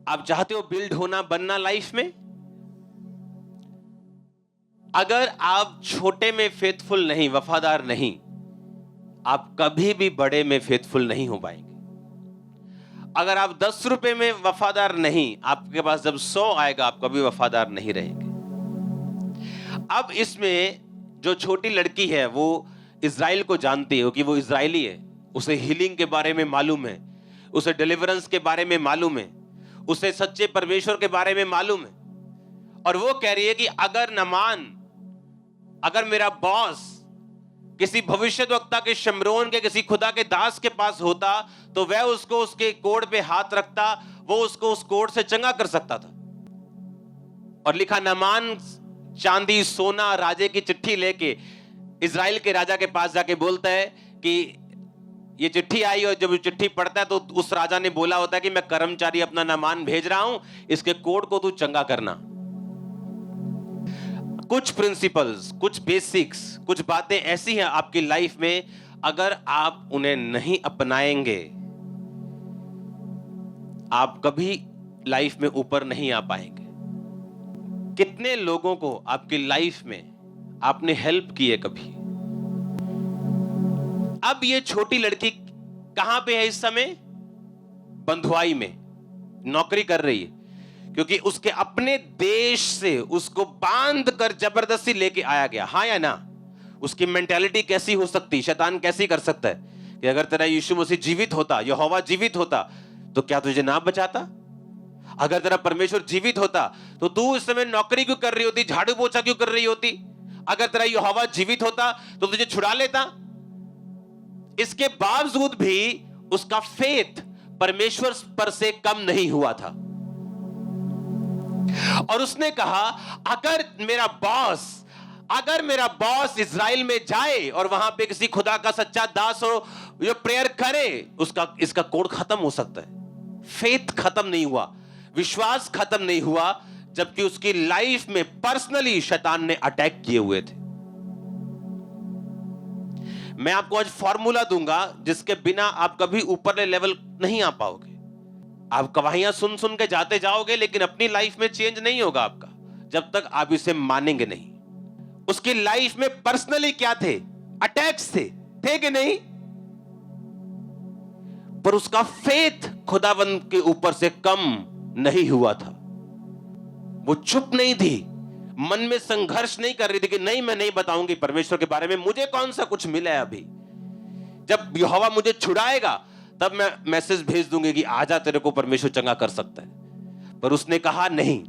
आप चाहते हो बिल्ड होना, बनना लाइफ में? अगर आप छोटे में फेथफुल नहीं, वफादार नहीं, आप कभी भी बड़े में फेथफुल नहीं हो पाएंगे। अगर आप 10 रुपए में वफादार नहीं, आपके पास जब 100 आएगा, आप कभी वफादार नहीं रहेंगे। अब इसमें जो छोटी लड़की है वो इज़राइल को जानती है कि वो इज़राइली है, उसे हीलिंग के बारे में मालूम है, उसे डिलीवरेंस के बारे में मालूम है, उसे सच्चे परमेश्वर के बारे में मालूम है, और वो कह रही है कि अगर नमान, अगर मेरा बॉस किसी भविष्यद्वक्ता के, शमरोन के, किसी खुदा के दास के पास होता तो वह उसको उसके कोढ़ पे हाथ रखता, वो उसको उस कोढ़ से चंगा कर सकता था। और लिखा, नमान चांदी सोना राजे की चिट्ठी लेके इज़राइल के राजा के पास जाके बोलता है कि ये चिट्ठी आई, और जब चिट्ठी पढ़ता है तो उस राजा ने बोला होता है कि मैं कर्मचारी अपना नामान भेज रहा हूं, इसके कोढ़ को तू चंगा करना। कुछ प्रिंसिपल्स, कुछ बेसिक्स, कुछ बातें ऐसी हैं आपकी लाइफ में, अगर आप उन्हें नहीं अपनाएंगे आप कभी लाइफ में ऊपर नहीं आ पाएंगे। कितने लोगों को आपकी लाइफ में आपने हेल्प की है कभी? अब ये छोटी लड़की कहां पे है इस समय? बंधुआई में नौकरी कर रही है, क्योंकि उसके अपने देश से उसको बांध कर जबरदस्ती लेके आया गया। हाँ या ना? उसकी मेंटालिटी कैसी हो सकती, शैतान कैसी कर सकता है कि अगर तेरा यीशु मसीह जीवित होता, यहोवा जीवित होता, तो क्या तुझे ना बचाता? अगर तेरा परमेश्वर जीवित होता तो तू इस समय नौकरी क्यों कर रही होती, झाड़ू पोछा क्यों कर रही होती? अगर तेरा यहोवा जीवित होता तो तुझे छुड़ा लेता। इसके बावजूद भी उसका फेथ परमेश्वर पर से कम नहीं हुआ था, और उसने कहा अगर मेरा बॉस इज़राइल में जाए और वहां पे किसी खुदा का सच्चा दास हो, जो प्रेयर करे, इसका कोड खत्म हो सकता है। फेथ खत्म नहीं हुआ, विश्वास खत्म नहीं हुआ, जबकि उसकी लाइफ में पर्सनली शैतान ने अटैक किए हुए थे। मैं आपको आज फॉर्मूला दूंगा जिसके बिना आप कभी ऊपरले लेवल नहीं आ पाओगे। आप गवाहियां सुन सुन के जाते जाओगे, लेकिन अपनी लाइफ में चेंज नहीं होगा आपका जब तक आप इसे मानेंगे नहीं। उसकी लाइफ में पर्सनली क्या थे? अटैक्स थे कि नहीं? पर उसका फेथ खुदावंद के ऊपर से कम नहीं हुआ था। वो चुप नहीं थी, मन में संघर्ष नहीं कर रही थी कि नहीं, मैं नहीं बताऊंगी परमेश्वर के बारे में, मुझे कौन सा कुछ मिला है अभी। जब यहोवा मुझे छुड़ाएगा तब मैं मैसेज भेज दूंगी कि आजा, तेरे को परमेश्वर चंगा कर सकता है। पर उसने कहा नहीं।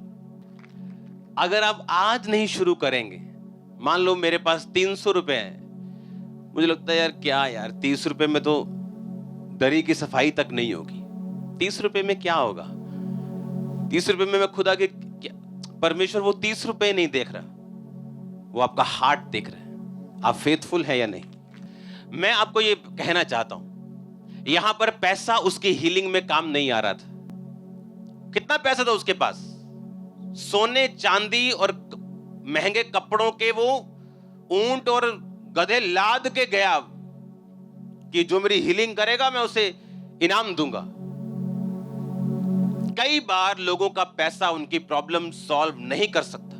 अगर आप आज नहीं शुरू करेंगे, मान लो मेरे पास 300 रुपए हैं, मुझे लगता है यार 30 रुपए में तो दरी की सफाई तक नहीं होगी। 30 रुपए में क्या होगा? 30 रुपए में मैं खुदा के परमेश्वर वो 30 रुपए नहीं देख रहा, वो आपका हार्ट देख रहा है, आप फेथफुल है या नहीं। मैं आपको ये कहना चाहता हूं, यहां पर पैसा उसकी हीलिंग में काम नहीं आ रहा था। कितना पैसा था उसके पास? सोने चांदी और महंगे कपड़ों के वो ऊंट और गधे लाद के गया कि जो मेरी हीलिंग करेगा मैं उसे इनाम दूंगा। कई बार लोगों का पैसा उनकी प्रॉब्लम सॉल्व नहीं कर सकता।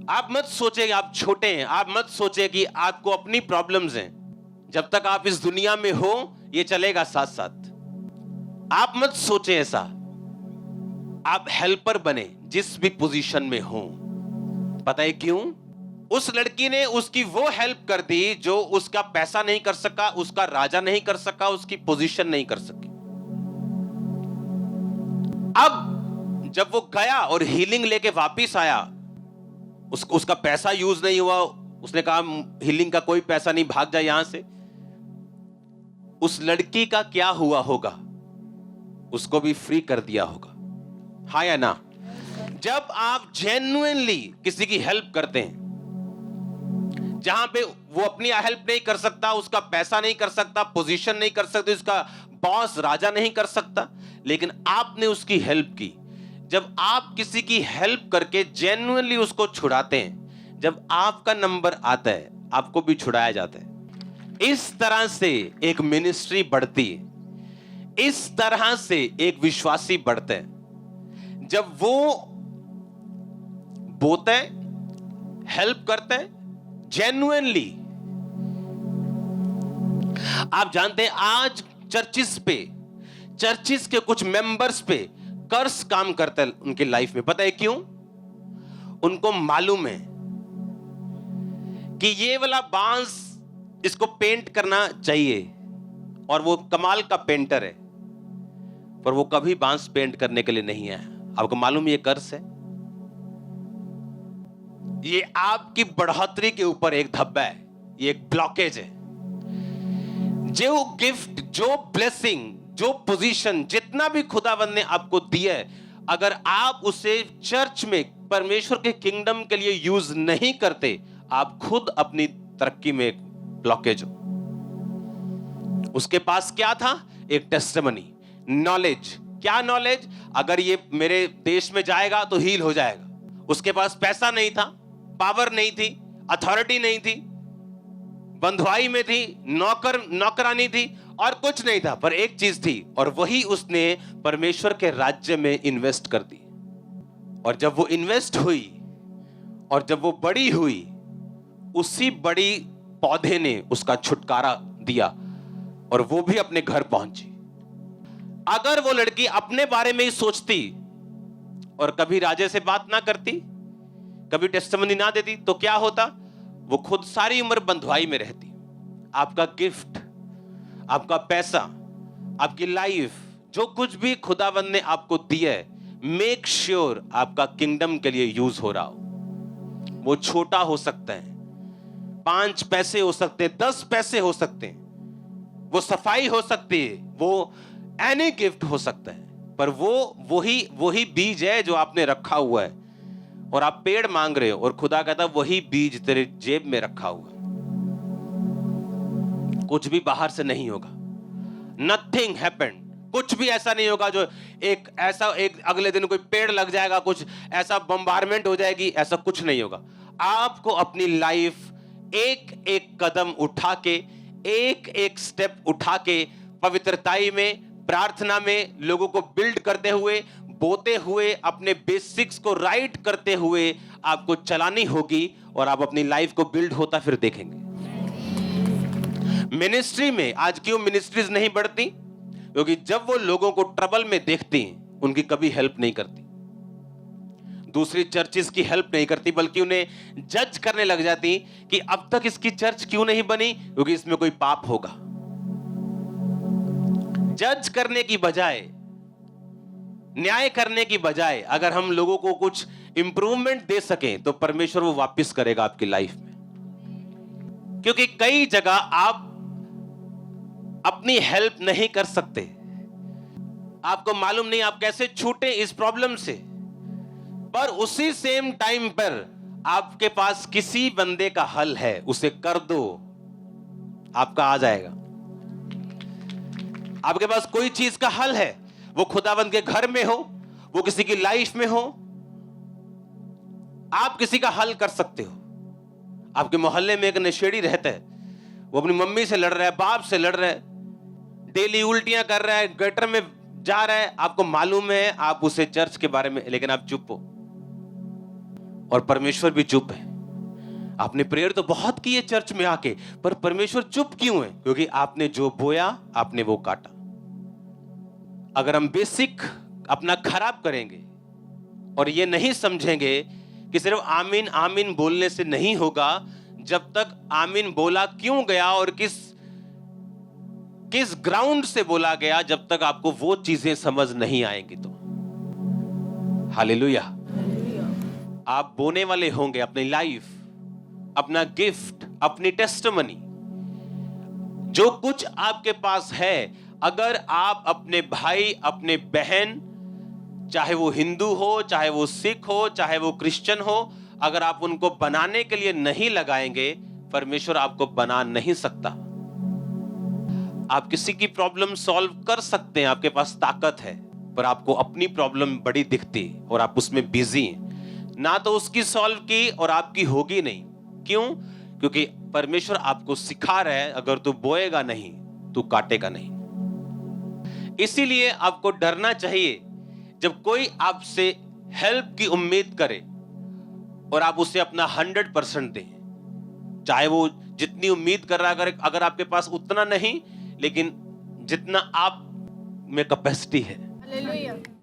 आप मत सोचे कि आप छोटे हैं, आप मत सोचे कि आपको अपनी प्रॉब्लम्स हैं। जब तक आप इस दुनिया में हो ये चलेगा साथ साथ। आप मत सोचे ऐसा। आप हेल्पर बने जिस भी पोजीशन में हो। पता है क्यों? उस लड़की ने उसकी वो हेल्प कर दी जो उसका पैसा नहीं कर सका, उसका राजा नहीं कर सका, उसकी पोजीशन नहीं कर सकी। अब जब वो गया और हीलिंग लेके वापिस आया, उसका पैसा यूज नहीं हुआ, उसने कहा हीलिंग का कोई पैसा नहीं, भाग जा यहां से। उस लड़की का क्या हुआ होगा? उसको भी फ्री कर दिया होगा। हाँ या ना? जब आप जेन्युइनली किसी की हेल्प करते हैं, जहां पे वो अपनी हेल्प नहीं कर सकता, उसका पैसा नहीं कर सकता, पोजीशन नहीं कर सकती, उसका बॉस राजा नहीं कर सकता, लेकिन आपने उसकी हेल्प की। जब आप किसी की हेल्प करके जेन्युइनली उसको छुड़ाते हैं, जब आपका नंबर आता है आपको भी छुड़ाया जाता है। इस तरह से एक मिनिस्ट्री बढ़ती है, इस तरह से एक विश्वासी बढ़ते हैं। जब वो बोते हैं, हेल्प करते हैं जेन्युइनली। आप जानते हैं आज चर्चिस के कुछ मेंबर्स पे कर्स काम करता है उनकी लाइफ में। पता है क्यों? उनको मालूम है कि ये वाला बांस इसको पेंट करना चाहिए और वो कमाल का पेंटर है, पर वो कभी बांस पेंट करने के लिए नहीं है। आपको मालूम ये कर्स है? ये आपकी बढ़ोतरी के ऊपर एक धब्बा है, ये एक ब्लॉकेज है। जो गिफ्ट, जो ब्लेसिंग, जो पोजीशन, जितना भी खुदावंद ने आपको दिया है, अगर आप उसे चर्च में परमेश्वर के किंगडम के लिए यूज नहीं करते, आप खुद अपनी तरक्की में एक ब्लॉकेज हो। उसके पास क्या था? एक टेस्टिमनी, नॉलेज। क्या नॉलेज? अगर ये मेरे देश में जाएगा तो हील हो जाएगा। उसके पास पैसा नहीं था, पावर नहीं थी, अथॉरिटी नहीं थी, बंधुआई में थी, नौकरानी थी और कुछ नहीं था, पर एक चीज थी, और वही उसने परमेश्वर के राज्य में इन्वेस्ट कर दी। और जब वो इन्वेस्ट हुई और जब वो बड़ी हुई, उसी बड़ी पौधे ने उसका छुटकारा दिया और वो भी अपने घर पहुंची। अगर वो लड़की अपने बारे में ही सोचती और कभी राजे से बात ना करती, कभी टेस्टिमनी ना देती, तो क्या होता? वो खुद सारी उम्र बंधुआई में रहती। आपका गिफ्ट, आपका पैसा, आपकी लाइफ, जो कुछ भी खुदावंद ने आपको दिया है, मेक श्योर आपका किंगडम के लिए यूज हो रहा हो। वो छोटा हो सकता है, 5 पैसे हो सकते हैं, 10 पैसे हो सकते हैं, वो सफाई हो सकती है, वो एनी गिफ्ट हो सकता है, पर वो वही बीज है जो आपने रखा हुआ है और आप पेड़ मांग रहे हो, और खुदा कहता है वही बीज तेरे जेब में रखा हुआ। कुछ भी बाहर से नहीं होगा, नथिंग हैपेंड। कुछ भी ऐसा नहीं होगा जो एक अगले दिन कोई पेड़ लग जाएगा, कुछ ऐसा बम्बारमेंट हो जाएगी, ऐसा कुछ नहीं होगा। आपको अपनी लाइफ एक एक कदम उठा के, एक एक स्टेप उठा के, पवित्रताई में, प्रार्थना में, लोगों को बिल्ड करते हुए, बोते हुए, अपने बेसिक्स को राइट करते हुए आपको चलानी होगी, और आप अपनी लाइफ को बिल्ड होता फिर देखेंगे। मिनिस्ट्री में आज क्यों मिनिस्ट्रीज नहीं बढ़ती? क्योंकि जब वो लोगों को ट्रबल में देखती, उनकी कभी हेल्प नहीं करती, दूसरी चर्चेस की हेल्प नहीं करती, बल्कि उन्हें जज करने लग जाती कि अब तक इसकी चर्च क्यों नहीं बनी, क्योंकि इसमें कोई पाप होगा। जज करने की बजाय, न्याय करने की बजाय, अगर हम लोगों को कुछ इंप्रूवमेंट दे सकें, तो परमेश्वर वो वापस करेगा आपकी लाइफ में। क्योंकि कई जगह आप अपनी हेल्प नहीं कर सकते, आपको मालूम नहीं आप कैसे छूटे इस प्रॉब्लम से, पर उसी सेम टाइम पर आपके पास किसी बंदे का हल है, उसे कर दो, आपका आ जाएगा। आपके पास कोई चीज का हल है, वो खुदावंद के घर में हो, वो किसी की लाइफ में हो, आप किसी का हल कर सकते हो। आपके मोहल्ले में एक नशेड़ी रहता है, वो अपनी मम्मी से लड़ रहा है, बाप से लड़ रहा है, डेली उल्टियां कर रहा है, गटर में जा रहा है, आपको मालूम है, आप उसे चर्च के बारे में, लेकिन आप चुप हो, और परमेश्वर भी चुप है। आपने प्रेयर तो बहुत की है चर्च में आके, पर परमेश्वर चुप क्यों है? क्योंकि आपने जो बोया, आपने वो काटा। अगर हम बेसिक अपना खराब करेंगे और ये नहीं समझेंगे कि सिर्फ आमीन आमीन बोलने से नहीं होगा, जब तक आमीन बोला क्यों गया और किस ग्राउंड से बोला गया, जब तक आपको वो चीजें समझ नहीं आएंगी, तो हालेलुया। आप बोने वाले होंगे अपनी लाइफ, अपना गिफ्ट, अपनी टेस्टिमनी, जो कुछ आपके पास है। अगर आप अपने भाई, अपने बहन, चाहे वो हिंदू हो, चाहे वो सिख हो, चाहे वो क्रिश्चियन हो, अगर आप उनको बनाने के लिए नहीं लगाएंगे, परमेश्वर आपको बना नहीं सकता। आप किसी की प्रॉब्लम सॉल्व कर सकते हैं, आपके पास ताकत है, पर आपको अपनी प्रॉब्लम बड़ी दिखती और आप उसमें बिजी हैं। ना तो उसकी सॉल्व की और आपकी होगी नहीं। क्यों? क्योंकि परमेश्वर आपको सिखा रहा है, अगर तू बोएगा नहीं, तू काटेगा नहीं। इसीलिए आपको डरना चाहिए जब कोई आपसे हेल्प की उम्मीद करे और आप उसे अपना 100% दें, चाहे वो जितनी उम्मीद कर रहा है, अगर आपके पास उतना नहीं, लेकिन जितना आप में कैपेसिटी है, Hallelujah.